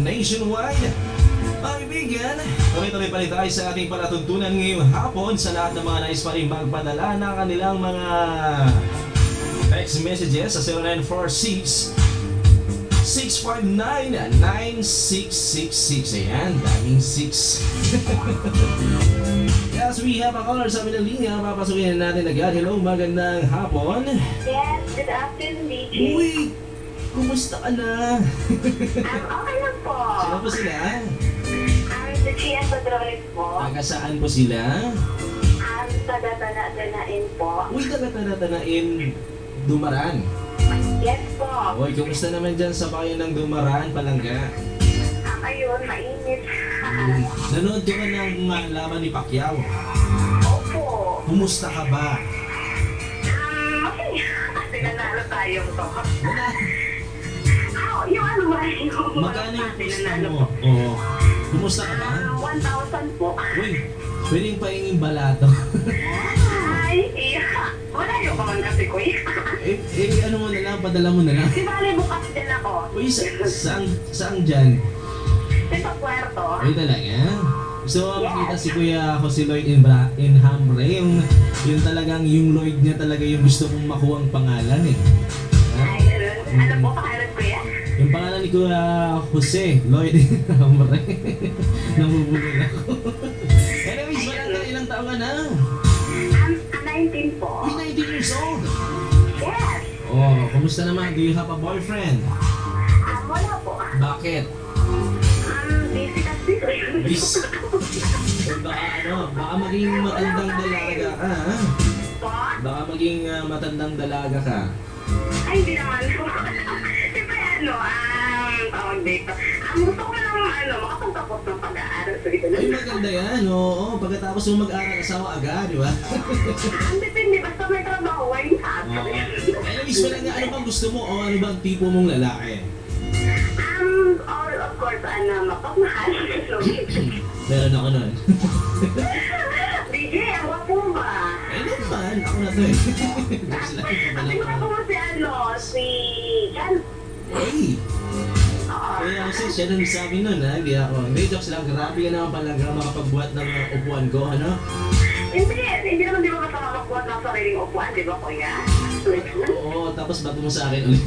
nationwide. Mga kaibigan, tuloy-tuloy pa rin tayo sa ating palatuntunan ngayong hapon sa lahat ng mga nais pa rin magpadala ng kanilang mga text messages sa 0946 659-9666. Ayan, daming 6. Yes, we have a caller sa amin ng linya. Papasukin natin agad. Hello, magandang hapon. Yes, good afternoon, DJ. Uy, kumusta ka na? Okay lang po. Sino po sila? Si Gian Padrones po. Taga saan po sila? Taga-tana-tanain po. Uy, taga-tana-tanain Dumaran. Yes po. Uy, kumusta naman dyan sa bayan ng Dumaran, Palangga? Ayun, mainit. Nanood ka na ng laban ni Pacquiao. Opo. Kumusta ka ba? Okay. Kasi nanalo tayong to. Wala. Yung ano ba? Yung Magkano yung gusto nanalo mo? po. Oo. Kumusta ka ba? 1,000 po. Uy, pwedeng pahinging balato. Ay, iya. Wala yung paman kasi ko. ano mo na lang, padala mo na lang. Di bali bukas din ako. Uy, saan dyan? Sa Puerto. Uy, talaga? Gusto mo makita si Kuya Jose Lloyd in Hambre, yung talagang, yung Lloyd niya talaga yung gusto mong makuha ang pangalan eh. Ha? Ay, ganun. Ano po pangalan ko yan? Yung pangalan ni Kuya Jose Lloyd in Hambre. Nabubulol ako. Anyways, wala ilang taon ka na? 19 po. Uy, 19 years old! Yes. Oh, kumusta naman? Do you have a boyfriend? Wala po. Bakit? Busy kasi. Bis. Baka maging matandang dalaga ka, ha? Po? Baka maging matandang dalaga ka. Ay, hindi naman po. Siyempre tawag dito. Gusto ko lang, makapagtapos ng pag-aaral. So, ito Ay, lang. maganda yan, oo. Pagkatapos mo mag-aral, asawa agad, di ba? Depende, basta may trabaho, why not? Oo. Anyways, wala nga, ano bang gusto mo o ano bang tipo mong lalaki? Of course, mapagmahal. Meron ako nun. DJ, ang wapo ba? Ay, naman, ako na to eh. Jokes lang, Ang kabalak wapo ko. mo si Jan. Hey! Kaya kasi siya nang sabi nun, ha? Hindi ako. Hindi, jokes lang, grabe ka naman pala makapagbuhat ng upuan ko, ano? Hindi naman di ba masama magbuhat ng sariling upuan, di ba, kuya? Oo, tapos bago mo sa akin ulit.